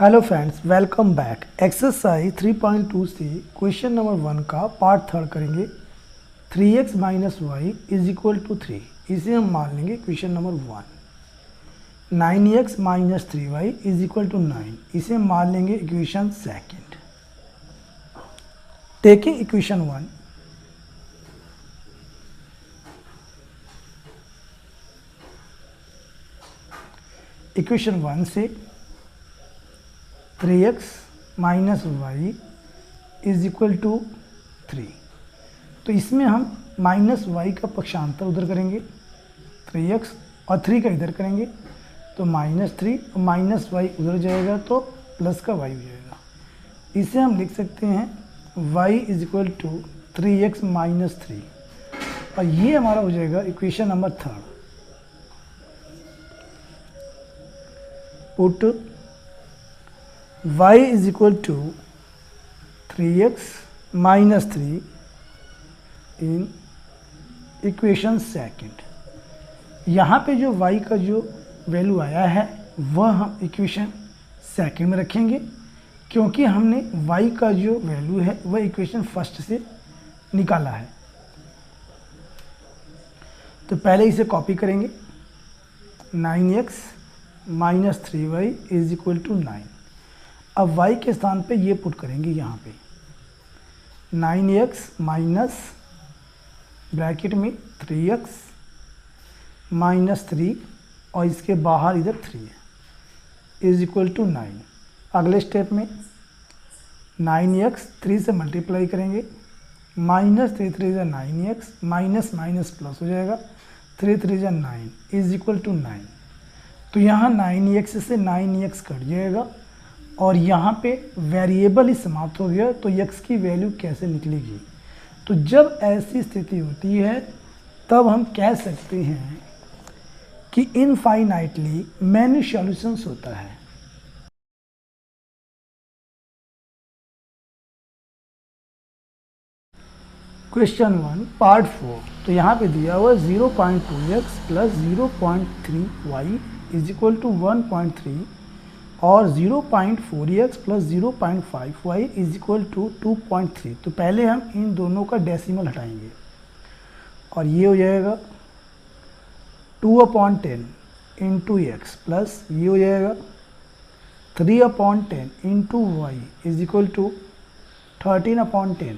Hello friends, welcome back. Exercise 3.2 से question number 1 का part third करेंगे। 3x minus y is equal to 3, इसे हम मान लेंगे question number 1। 9x minus 3y is equal to 9, इसे मान लेंगे equation second. Taking equation 1, equation 1 से 3x minus y is equal to 3, तो इसमें हम माइनस वाई का पक्षांतर उधर करेंगे 3x और 3 का इधर करेंगे, तो -3 और माइनस वाई उधर जाएगा तो प्लस का y हो जाएगा। इसे हम लिख सकते हैं y is equal to 3x minus 3, और ये हमारा हो जाएगा equation number third. Put y is equal to 3x minus 3 in equation second. यहाँ पे जो y का जो वैल्यू आया है वह हम इक्वेशन सेकेंड में रखेंगे, क्योंकि हमने y का जो वैल्यू है वह इक्वेशन फर्स्ट से निकाला है। तो पहले इसे कॉपी करेंगे, 9x minus 3y is equal to 9। अब y के स्थान पे ये पुट करेंगे, यहाँ पे 9x माइनस ब्रैकेट में 3x माइनस 3 और इसके बाहर इधर 3 है इज इक्वल टू 9। अगले स्टेप में 9x 3 से मल्टीप्लाई करेंगे, माइनस 3 3 जा 9x, माइनस माइनस प्लस हो जाएगा, 3 3 जा 9 इज इक्वल टू 9। तो यहाँ 9x से 9x कट जाएगा और यहाँ पे वेरिएबल ही समाप्त हो गया, तो x की वैल्यू कैसे निकलेगी। तो जब ऐसी स्थिति होती है तब हम कह सकते हैं कि इनफाइनाइटली मैनी सॉल्यूशंस होता है। क्वेश्चन 1 पार्ट 4, तो यहाँ पे दिया हुआ 0.2x plus 0.3y is equal to 1.3 और 0.4x plus 0.5y is equal to 2.3। तो पहले हम इन दोनों का डेसिमल हटाएंगे और ये हो जाएगा 2/10 इंटू एक्स प्लस ये हो जाएगा 3/10 into y is equal to 13/10।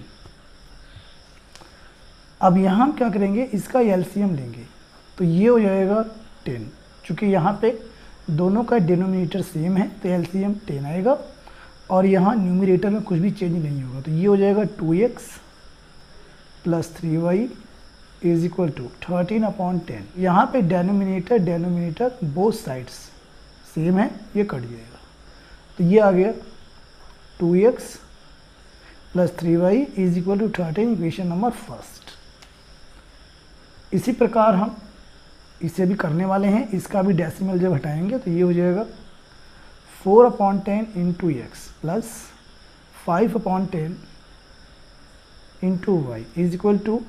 अब यहाँ हम क्या करेंगे, इसका एलसीएम लेंगे, तो ये हो जाएगा 10। चूँकि यहाँ पे दोनों का डिनोमिनेटर सेम है तो एलसीएम 10 आएगा और यहाँ न्यूमरेटर में कुछ भी चेंज नहीं होगा, तो ये हो जाएगा 2x plus 3y is equal to 13/10। यहाँ पे डेनोमिनेटर बोथ साइड्स सेम है, ये कट जाएगा, तो ये आ गया 2x plus 3y is equal to 13, equation number first. इसी प्रकार हम इसे भी करने वाले हैं, इसका भी डेसिमल जब हटाएंगे तो ये हो जाएगा 4/10 into x plus 5/10 into y is equal to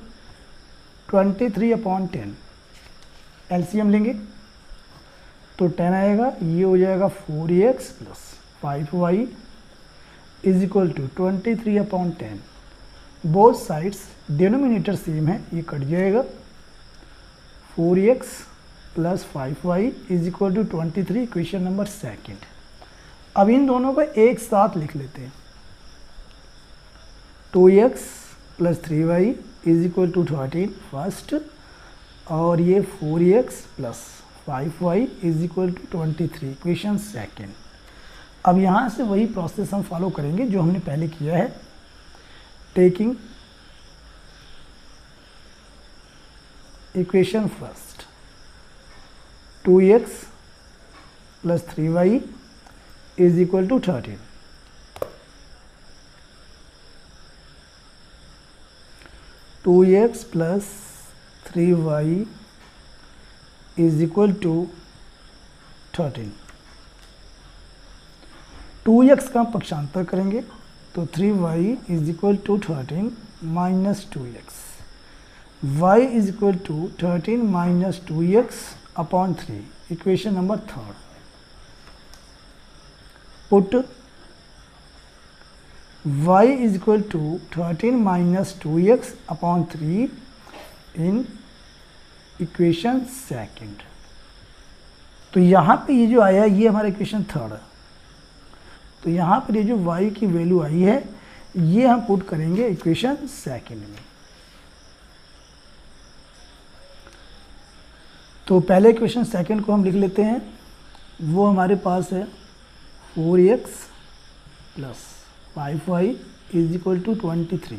23/10। LCM लेंगे तो 10 आएगा, ये हो जाएगा 4x plus 5y is equal to 23/10। Both sides denominator same है, ये कट जाएगा, 4x plus 5y is equal to 23, equation number second. अब इन दोनों को एक साथ लिख लेते हैं, 2x plus 3y is equal to 13 first, और ये 4x plus 5y is equal to 23, equation second. अब यहाँ से वही प्रोसेस हम फॉलो करेंगे जो हमने पहले किया है। Taking equation first, 2x plus 3y is equal to 13, 2x plus 3y is equal to 13। 2x का पक्षांतर करेंगे तो 3y is equal to 13 minus 2x, y is equal to 13 minus 2x upon 3, equation number third. Put y is equal to 13 minus 2x upon 3 in equation second. तो यहाँ पे ये जो आया ये हमारा इक्वेशन थर्ड है। तो यहाँ पर ये जो y की वैल्यू आई है ये हम पुट करेंगे इक्वेशन सेकंड में। तो पहले इक्वेशन सेकंड को हम लिख लेते हैं, वो हमारे पास है 4x plus 5y is equal to 23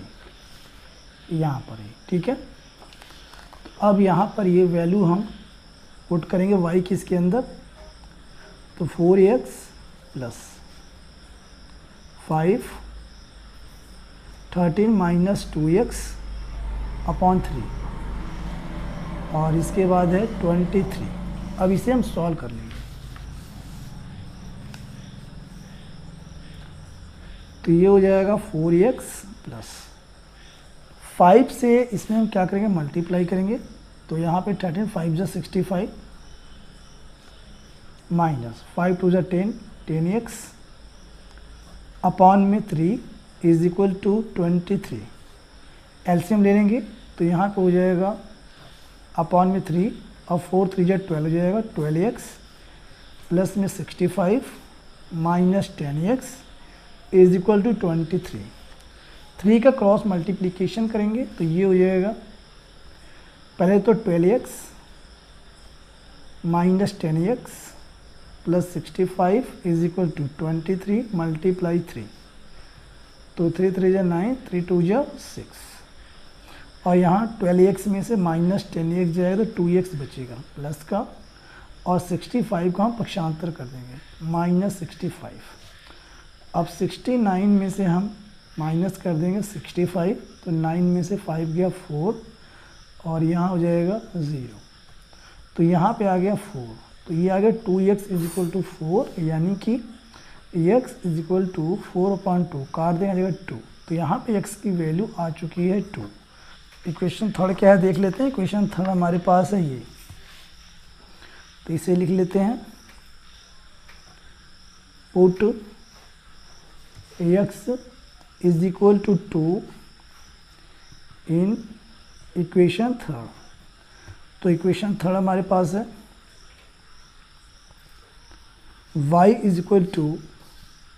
यहाँ पर है, ठीक है। तो अब यहाँ पर ये वैल्यू हम पुट करेंगे y की इसके अंदर, तो 4x plus 5 13 minus 2x upon 3 और इसके बाद है 23। अब इसे हम सॉल्व कर लेंगे। तो ये हो जाएगा 4x प्लस 5 से इसमें हम क्या करेंगे मल्टीप्लाई करेंगे। तो यहाँ पे 13 5 जा 65 माइनस 5 2 जा 10 10x अपॉन में 3 इज इक्वल टू 23। एलसीएम ले लेंगे तो यहाँ पे हो जाएगा अपॉन में 3 और 4 3 जा 12 हो जाएगा 12x प्लस में 65 minus 10x is equal to 23। 3 का क्रॉस मल्टीप्लिकेशन करेंगे तो ये हो जाएगा पहले तो 12x minus 10x plus 65 is equal to 23 multiply 3। तो 3 3 जा 9 3 2 जा 6 और यहाँ 12x में से माइनस 10x जाएगा तो 2x बचेगा प्लस का, और 65 का हम पक्षांतर कर देंगे माइनस 65। अब 69 में से हम माइनस कर देंगे 65, तो 9 में से 5 गया 4 और यहाँ हो जाएगा 0। तो यहाँ पे आ गया 4, तो ये आ गया 2x इज इक्वल टू 4, यानी कि x इज इक्वल टू 4/2 काट देंगे जगह 2। तो यहाँ पे x की वैल्यू आ चुकी है 2। इक्वेशन थर्ड क्या है देख लेते हैं। इक्वेशन थर्ड हमारे पास है ये, तो इसे लिख लेते हैं put x is equal to 2 in equation third. तो इक्वेशन थर्ड हमारे पास है y is equal to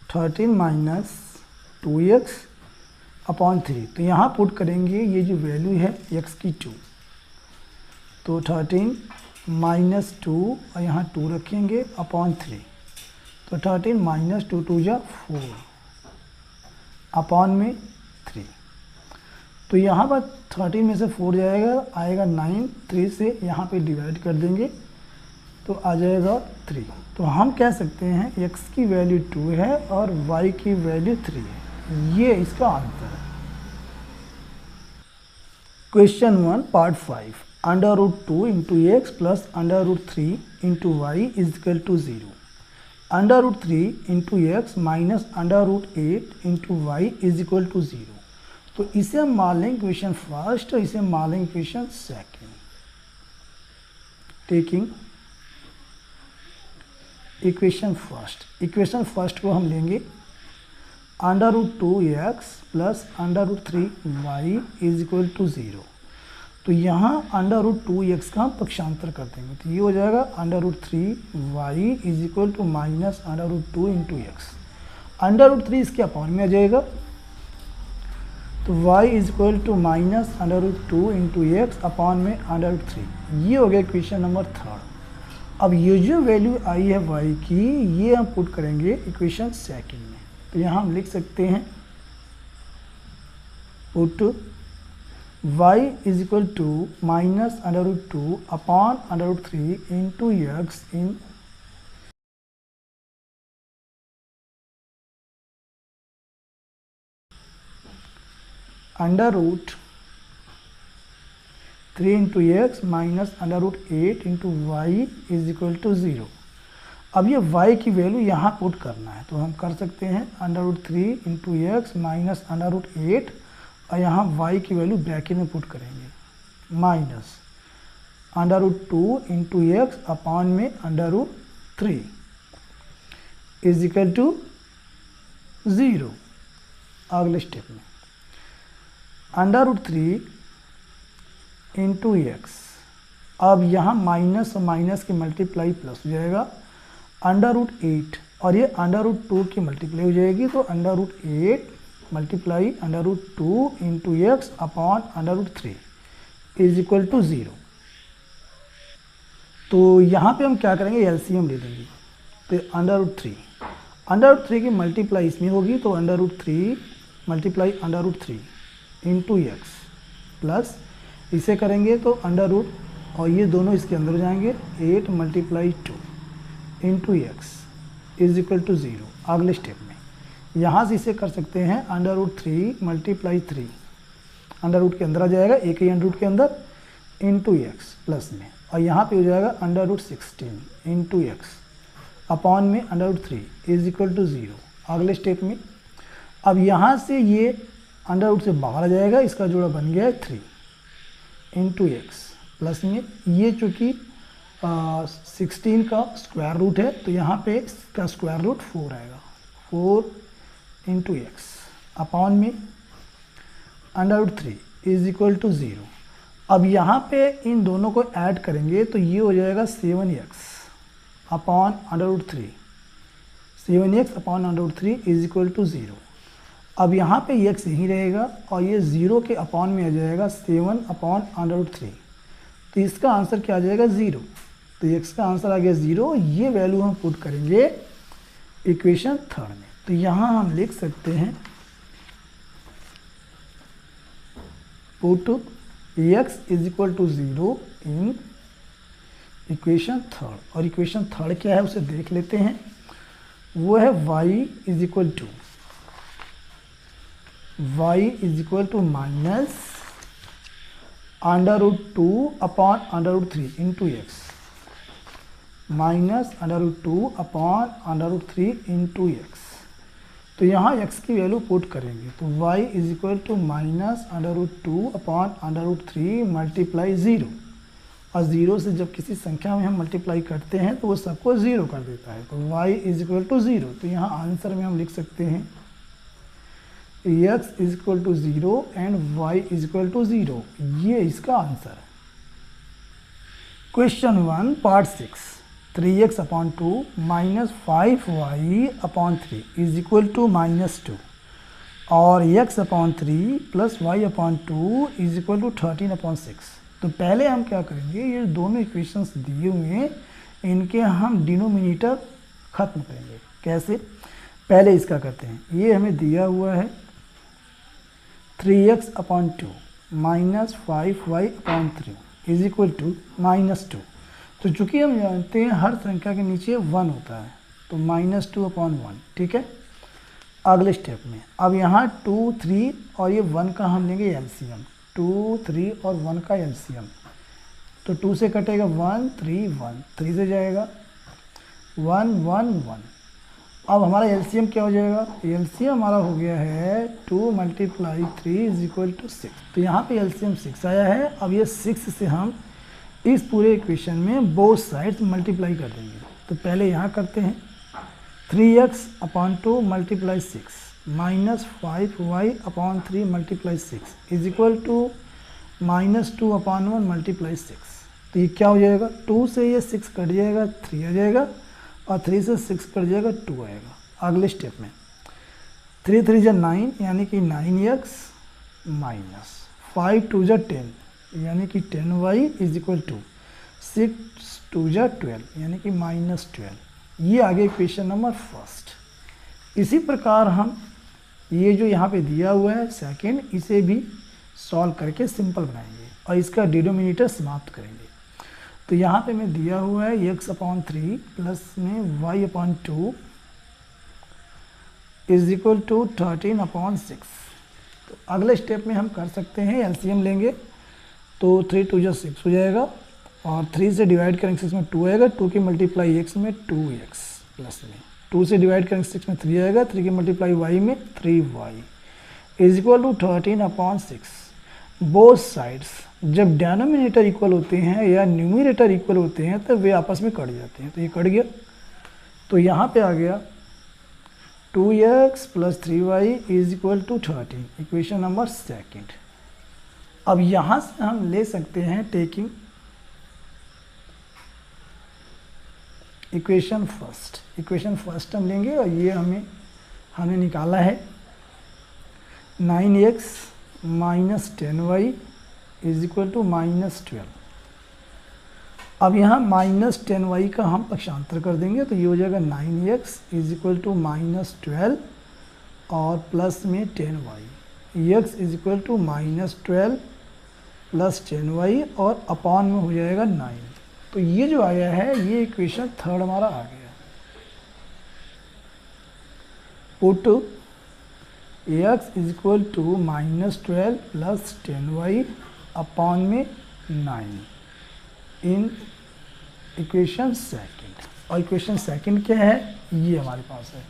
13 minus 2x upon 3। तो यहाँ पुट करेंगे ये जो वैल्यू है x की 2, तो 13 माइनस 2 और यहाँ 2 रखेंगे अपॉन 3। तो 13 माइनस 2 2 जा 4 अपॉन में 3। तो यहाँ पर 13 में से 4 जाएगा आएगा 9, 3 से यहाँ पे डिवाइड कर देंगे तो आ जाएगा 3। तो हम कह सकते हैं x की वैल्यू 2 है और y की वैल्यू 3 है। ये इसका आंसर है। Question 1 part 5 under root 2 into x plus under root 3 into y is equal to 0। Under root 3 into x minus under root 8 into y is equal to 0। तो इसे हम मान लेंगे इक्वेशन फर्स्ट, इसे हम मान लेंगे equation second. Taking equation first को हम लेंगे under root 2x plus under root 3y is equal to 0। तो यहाँ अंडर रूट 2x का हम पक्षांतर कर देंगे, तो ये हो जाएगा under root 3y is equal to minus under root 2 into x. Under root 3 इसके अपॉन में आ जाएगा, तो y is equal to minus under root 2 into x upon में अंडर रूट 3। ये हो गया इक्वेशन नंबर थर्ड। अब ये जो वैल्यू आई है y की, ये हम पुट करेंगे इक्वेशन सेकंड में। तो यहाँ हम लिख सकते हैं put y is equal to minus under root 2 upon under root 3 into x in under root 3 into x minus under root 8 into y is equal to 0। अब ये y की वैल्यू यहाँ पुट करना है, तो हम कर सकते हैं under root 3 into x minus under root 8 और यहाँ y की वैल्यू ब्रैकेट में पुट करेंगे minus under root 2 into x upon में under root 3 is equal to 0। अगले स्टेप में √3 इंटू एक्स, अब यहाँ माइनस और माइनस की मल्टीप्लाई प्लस हो जाएगा, √8 और ये √2 की मल्टीप्लाई हो जाएगी, तो √8 multiply √2 into x upon √3 is equal to 0। तो यहाँ पे हम क्या करेंगे, एलसीएम ले लेंगे। तो √3 की मल्टीप्लाई इसमें होगी, तो √3 मल्टीप्लाई √3 इंटू एक्स प्लस इसे करेंगे तो √ और ये दोनों इसके अंदर हो जाएंगे, 8 multiply 2 into x is equal to 0। अगले स्टेप में यहाँ से इसे कर सकते हैं √3 मल्टीप्लाई 3, √ के अंदर आ जाएगा, एक ही √ के अंदर इंटू एक्स प्लस में, और यहाँ पे हो जाएगा √16 इंटू एक्स अपॉन में √3 इज इक्वल टू 0। अगले स्टेप में अब यहाँ से ये √ से बाहर आ जाएगा, इसका जोड़ा बन गया है 3 इंटू एक्स प्लस में, ये चूँकि 16 का स्क्वायर रूट है तो यहाँ पे इसका स्क्वायर रूट 4 आएगा, 4 इंटू एक्स अपॉन में √3 इज इक्वल टू 0। अब यहाँ पे इन दोनों को ऐड करेंगे तो ये हो जाएगा 7x upon √3, 7x upon √3 is equal to 0। अब यहाँ पे x यहीं रहेगा और ये 0 के अपॉन में आ जाएगा 7 अपॉन √3, तो इसका आंसर क्या आ जाएगा 0। तो x का आंसर आ गया 0। ये वैल्यू हम पुट करेंगे इक्वेशन 3 में। तो यहाँ हम लिख सकते हैं put x is equal to 0 in equation 3। और इक्वेशन 3 क्या है उसे देख लेते हैं, वो है y is equal to minus √2 upon √3 into x, minus √2 upon √3 into x. तो यहाँ x की वैल्यू पुट करेंगे तो y is equal to minus √2 upon √3 multiply 0, और 0 से जब किसी संख्या में हम मल्टीप्लाई करते हैं तो वो सबको 0 कर देता है, तो y इज इक्वल टू 0। तो यहाँ आंसर में हम लिख सकते हैं x is equal to 0 and y is equal to 0, ये इसका आंसर है। Question 1 part 6, 3x upon 2 minus 5y upon 3 is equal to -2 और x upon 3 plus y upon 2 is equal to 13 upon 6। तो पहले हम क्या करेंगे, ये दोनों इक्वेशंस दिए हुए हैं, इनके हम डिनोमिनेटर खत्म करेंगे। कैसे, पहले इसका करते हैं, ये हमें दिया हुआ है 3x upon 2 minus 5y upon 3 is equal to -2। तो चूँकि हम जानते हैं हर संख्या के नीचे 1 होता है, तो -2 अपॉन 1, ठीक है। अगले स्टेप में अब यहाँ 2, 3 और ये 1 का हम लेंगे एलसीएम, 2, 3 और 1 का एलसीएम। तो 2 से कटेगा 1, 3, 1, 3 से जाएगा 1, 1, 1। अब हमारा एलसीएम क्या हो जाएगा, एलसीएम हमारा हो गया है 2 मल्टीप्लाई 3 इज इक्वल टू 6। तो यहाँ पे एलसीएम 6 आया है। अब ये 6 से हम इस पूरे इक्वेशन में बोथ साइड्स मल्टीप्लाई कर देंगे। तो पहले यहाँ करते हैं 3x upon 2 multiply 6 minus 5y upon 3 multiply 6 is equal to -2 upon 1 multiply 6। तो ये क्या हो जाएगा, 2 से ये 6 कट जाएगा, 3 आ जाएगा, और 3 से 6 कट जाएगा, 2 आएगा। अगले स्टेप में 3, 3 जा 9 यानी कि 9x माइनस 5, 2 जा 10 यानी कि 10y इज इक्वल टू 6, 2 जा 12 यानी कि -12। ये आगे इक्वेशन नंबर फर्स्ट। इसी प्रकार हम ये जो यहाँ पे दिया हुआ है सेकंड, इसे भी सॉल्व करके सिंपल बनाएंगे और इसका डिनोमिनेटर समाप्त करेंगे। तो यहाँ पे मैं दिया हुआ है x अपॉन 3 प्लस में y upon 2 is equal to 13 upon 6। तो अगले स्टेप में हम कर सकते हैं, एलसीएम लेंगे तो 3, 2 जा 6 हो जाएगा, और 3 से डिवाइड करेंगे 6 में 2 आएगा, 2 की मल्टीप्लाई x में 2x प्लस में 2 से डिवाइड करेंगे 6 में 3 आएगा, 3 की मल्टीप्लाई y में 3y is equal to 13 upon 6। Both sides जब डिनोमिनेटर इक्वल होते हैं या न्यूमरेटर इक्वल होते हैं तो वे आपस में कट जाते हैं। तो ये कट गया, तो यहाँ पे आ गया 2x plus 3y is equal to 13, equation number second. अब यहाँ से हम ले सकते हैं टेकिंग इक्वेशन फर्स्ट हम लेंगे और ये हमने निकाला है 9x minus 10y is equal to minus 12। अब यहाँ माइनस 10y का हम पक्षांतर कर देंगे तो ये हो जाएगा 9x is equal to minus 12 और प्लस में 10y, x is equal to minus 12 plus 10y और अपॉन में हो जाएगा 9। तो ये जो आया है ये इक्वेशन थर्ड हमारा आ गया। Put x is equal to minus 12 plus 10y upon में 9 इन इक्वेशन सेकंड। और इक्वेशन सेकंड क्या है, ये हमारे पास है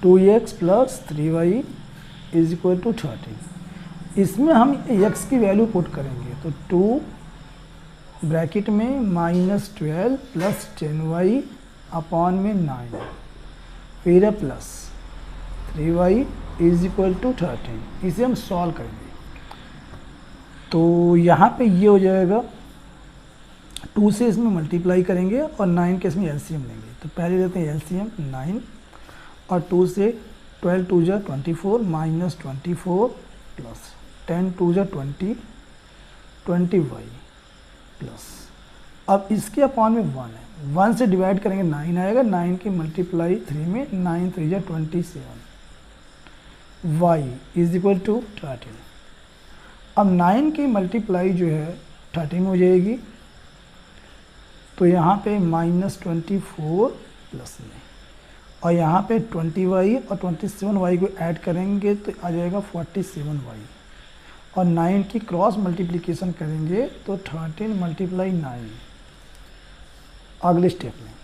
2x plus 3y is equal to 13। इसमें हम x की वैल्यू पुट करेंगे तो 2 ब्रैकेट में माइनस 12 प्लस 10y अपॉन में 9, फिर plus 3y is equal to 13। इसे हम सॉल्व करेंगे तो यहाँ पे ये हो जाएगा 2 से इसमें मल्टीप्लाई करेंगे और 9 के इसमें एलसीएम लेंगे। तो पहले लेते हैं एलसीएम 9 और 2 से 12 2 जा 24 माइनस 24 प्लस 10 2 जा 20 20y प्लस, अब इसके अपॉन में 1 है, 1 से डिवाइड करेंगे 9 आएगा, 9 की मल्टीप्लाई 3 में 9 3 जा 27 y इज इक्वल टू 13। अब 9 की मल्टीप्लाई जो है 13 हो जाएगी तो यहाँ पे माइनस 24 प्लस में और यहाँ पे 20y और 27y को ऐड करेंगे तो आ जाएगा 47y और 9 की क्रॉस मल्टीप्लिकेशन करेंगे तो 13 मल्टीप्लाई 9। अगले स्टेप में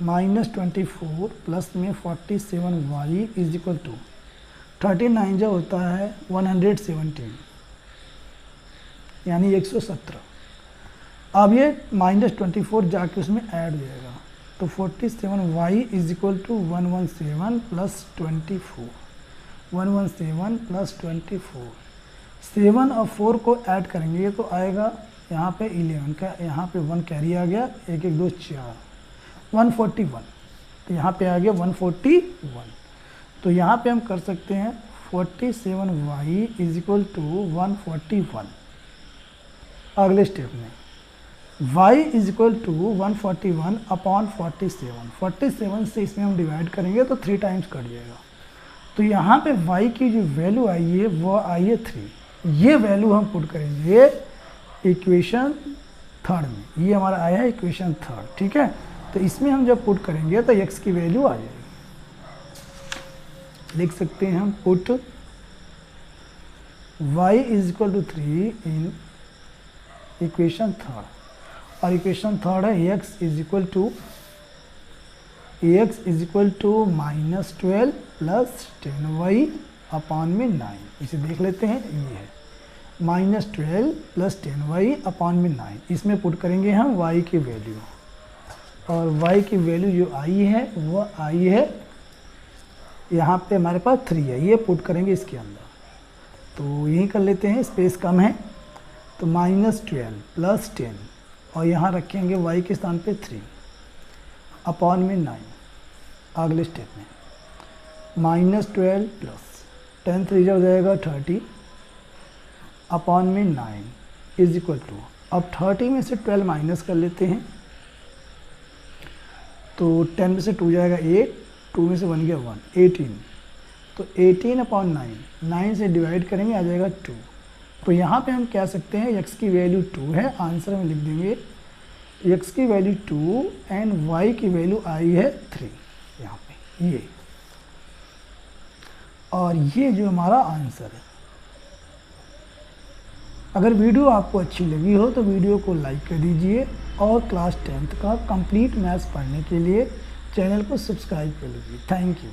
माइनस 24 प्लस में 47y इज इक्वल टू 39 जो होता है 117 यानी 117। अब ये माइनस 24 जाके उसमें ऐड हो जाएगा तो 47y is equal to 117 plus 24, 117 plus 24, 7 और 4 को ऐड करेंगे तो आएगा यहाँ पे 11 का, यहाँ पे 1 कैरी आ गया, 1 1 2 4 141, तो यहाँ पे आ गया 141। तो यहाँ पे हम कर सकते हैं 47y इज इक्वल टू 141। अगले स्टेप में y is equal to 141 upon 47 से इसमें हम डिवाइड करेंगे तो 3 टाइम्स कट जाएगा। तो यहाँ पे y की जो वैल्यू आई है वो आई है 3। ये वैल्यू हम पुट करेंगे इक्वेशन थर्ड में, ये हमारा आया है इक्वेशन थर्ड, ठीक है। तो इसमें हम जब पुट करेंगे तो x की वैल्यू आ जाएगी। लिख सकते हैं हम put y is equal to 3 in equation third, और इक्वेशन थर्ड है x is equal to minus 12 plus 10y upon में 9। इसे देख लेते हैं, ये है माइनस 12 प्लस 10y अपॉन में 9। इसमें पुट करेंगे हम y की वैल्यू, और y की वैल्यू जो आई है वो आई है यहाँ पे हमारे पास 3 है, ये पुट करेंगे इसके अंदर। तो यही कर लेते हैं, स्पेस कम है तो माइनस 12 प्लस 10 और यहाँ रखेंगे y के स्थान पे 3 अपॉन में 9। अगले स्टेप में माइनस 12 प्लस 10 3 हो जाएगा 30 अपॉन में 9 इज इक्वल टू, अब 30 में से 12 माइनस कर लेते हैं तो 10 में से 2 जाएगा 8, 2 में से 1 गया 1, 18। तो 18 अपॉन 9 से डिवाइड करेंगे आ जाएगा 2। तो यहाँ पे हम कह सकते हैं x की वैल्यू 2 है, आंसर में लिख देंगे x की वैल्यू 2 एंड y की वैल्यू आई है 3 यहाँ पे ये, और ये जो हमारा आंसर है। अगर वीडियो आपको अच्छी लगी हो तो वीडियो को लाइक कर दीजिए और क्लास 10th का कंप्लीट मैथ्स पढ़ने के लिए चैनल को सब्सक्राइब कर लीजिए। Thank you.